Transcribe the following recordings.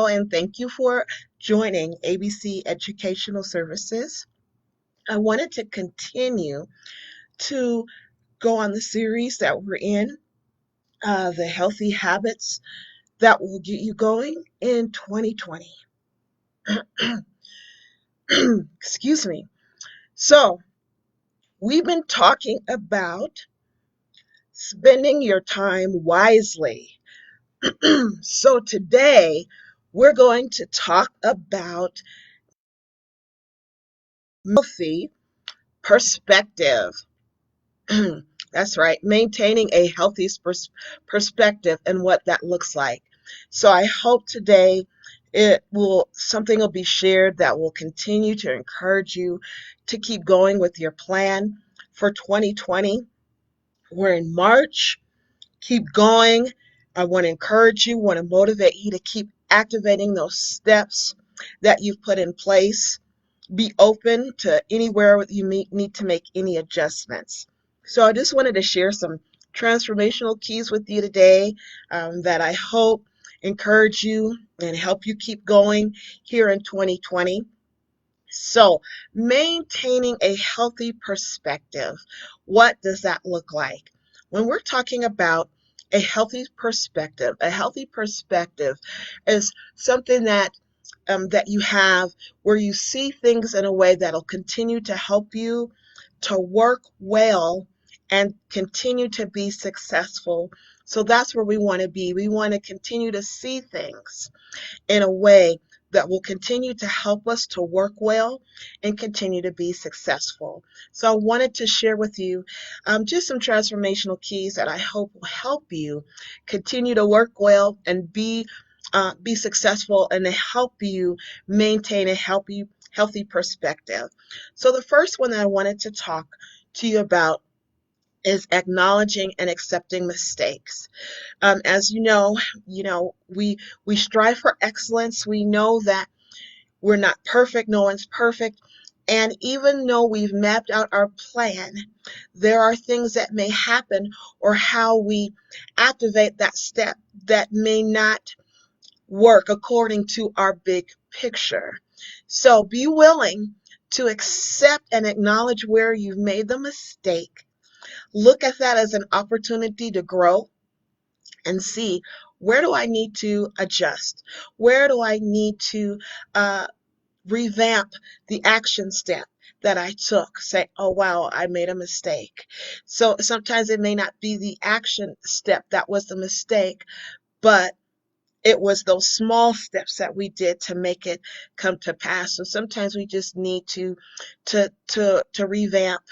And thank you for joining ABC Educational Services. I wanted to continue to go on the series that we're in, the healthy habits that will get you going in 2020. Excuse me. So, we've been talking about spending your time wisely. So, today we're going to talk about healthy perspective. That's right, maintaining a healthy perspective and what that looks like. So I hope today something will be shared that will continue to encourage you to keep going with your plan for 2020. We're in March. Keep going. I want to encourage you, want to motivate you to keep activating those steps that you've put in place. Be open to anywhere you need to make any adjustments. So I just wanted to share some transformational keys with you today that I hope encourage you and help you keep going here in 2020. So, maintaining a healthy perspective. What does that look like? When we're talking about a healthy perspective is something that you have where you see things in a way that'll continue to help you to work well and continue to be successful. So that's where we want to be. We want to continue to see things in a way that will continue to help us to work well and continue to be successful. So I wanted to share with you just some transformational keys that I hope will help you continue to work well and be successful and to help you maintain a healthy perspective. So the first one that I wanted to talk to you about is acknowledging and accepting mistakes. As we strive for excellence. We know that we're not perfect. No one's perfect. And even though we've mapped out our plan, there are things that may happen or how we activate that step that may not work according to our big picture. So be willing to accept and acknowledge where you've made the mistake. Look at that as an opportunity to grow and see, where do I need to adjust? Where do I need to uh, revamp the action step that I took? Say, oh, wow, I made a mistake. So sometimes it may not be the action step that was the mistake, but it was those small steps that we did to make it come to pass. So sometimes we just need to revamp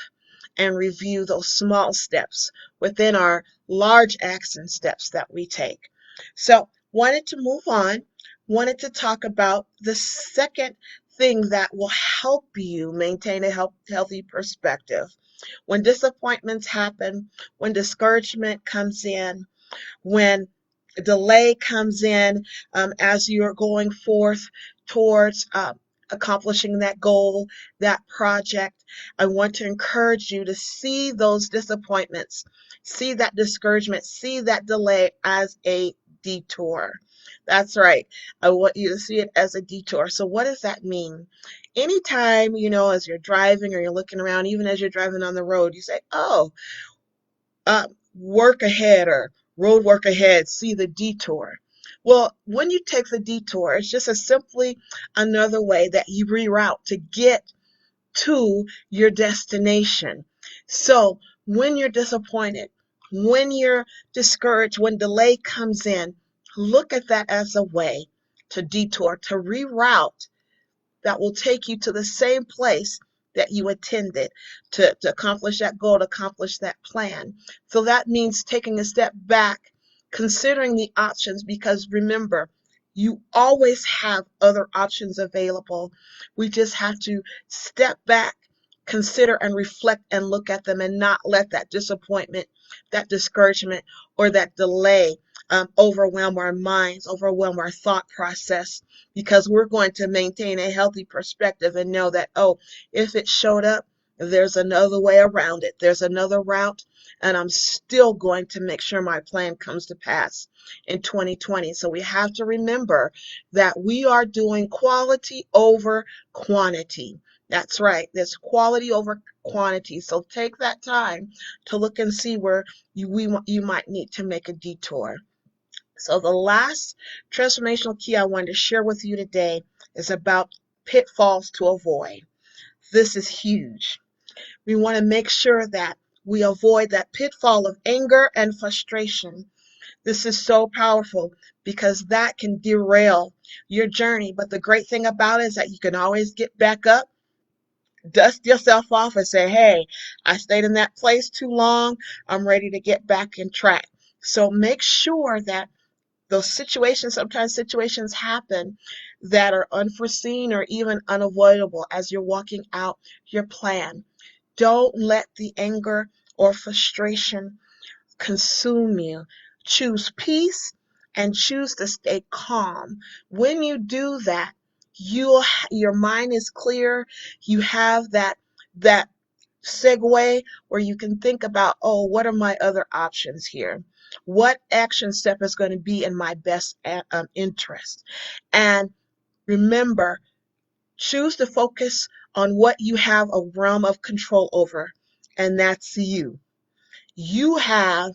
and review those small steps within our large action steps that we take. So, wanted to move on, wanted to talk about the second thing that will help you maintain a healthy perspective. When disappointments happen, when discouragement comes in, when delay comes in as you're going forth towards accomplishing that goal, that project. I want to encourage you to see those disappointments, see that discouragement, see that delay as a detour. That's right. I want you to see it as a detour. So, what does that mean? Anytime, as you're driving or you're looking around, even as you're driving on the road, you say, oh, work ahead or road work ahead, see the detour. Well, when you take the detour, it's just simply another way that you reroute to get to your destination. So when you're disappointed, when you're discouraged, when delay comes in, look at that as a way to detour, to reroute that will take you to the same place that you intended to accomplish that goal, to accomplish that plan. So that means taking a step back, considering the options, because remember, you always have other options available. We just have to step back, consider and reflect and look at them and not let that disappointment, that discouragement, or that delay overwhelm our minds, overwhelm our thought process, because we're going to maintain a healthy perspective and know that, oh, if it showed up, There's another way around it. There's another route, and I'm still going to make sure my plan comes to pass in 2020. So we have to remember that we are doing quality over quantity. That's right. There's quality over quantity. So take that time to look and see where you might need to make a detour. So the last transformational key I wanted to share with you today is about pitfalls to avoid. This is huge. We want to make sure that we avoid that pitfall of anger and frustration. This is so powerful because that can derail your journey. But the great thing about it is that you can always get back up, dust yourself off, and say, hey, I stayed in that place too long. I'm ready to get back in track. So make sure that those situations, sometimes situations happen that are unforeseen or even unavoidable as you're walking out your plan. Don't let the anger or frustration consume you. Choose peace and choose to stay calm. When you do that, your mind is clear. You have that segue where you can think about, oh, what are my other options here? What action step is going to be in my best interest? And remember, choose to focus on what you have a realm of control over, and that's you. You have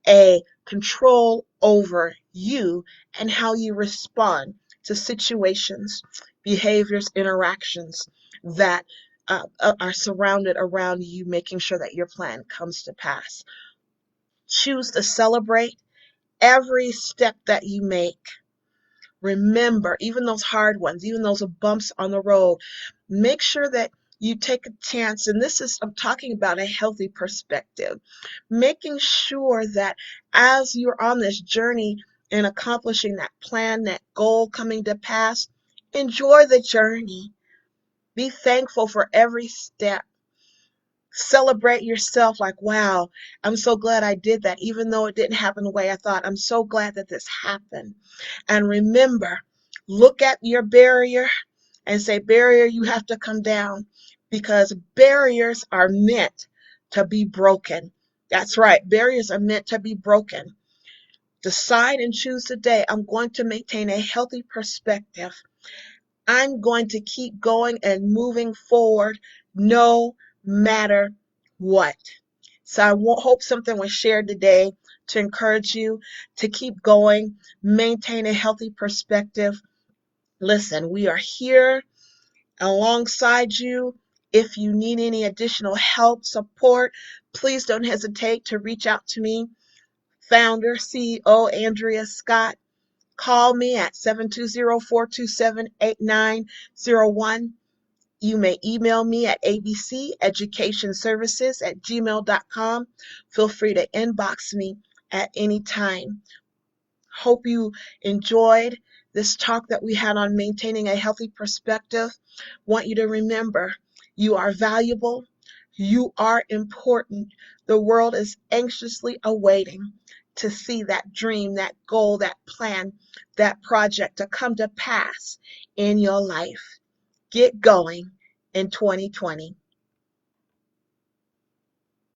a control over you and how you respond to situations, behaviors, interactions that are surrounded around you, making sure that your plan comes to pass. Choose to celebrate every step that you make. Remember, even those hard ones, even those bumps on the road, make sure that you take a chance. And this is, I'm talking about a healthy perspective, making sure that as you're on this journey in accomplishing that plan, that goal coming to pass, enjoy the journey. Be thankful for every step. Celebrate yourself like, wow, I'm so glad I did that, even though it didn't happen the way I thought. I'm so glad that this happened. And remember, look at your barrier and say, barrier, you have to come down, because barriers are meant to be broken. That's right. Barriers are meant to be broken. Decide and choose today. I'm going to maintain a healthy perspective. I'm going to keep going and moving forward no matter what. So I hope something was shared today to encourage you to keep going, maintain a healthy perspective. Listen, we are here alongside you. If you need any additional help, support, please don't hesitate to reach out to me. Founder, CEO Andrea Scott. Call me at 720-427-8901. You may email me at abceducationservices@gmail.com. Feel free to inbox me at any time. Hope you enjoyed this talk that we had on maintaining a healthy perspective. Want you to remember, you are valuable. You are important. The world is anxiously awaiting to see that dream, that goal, that plan, that project to come to pass in your life. Get going in 2020.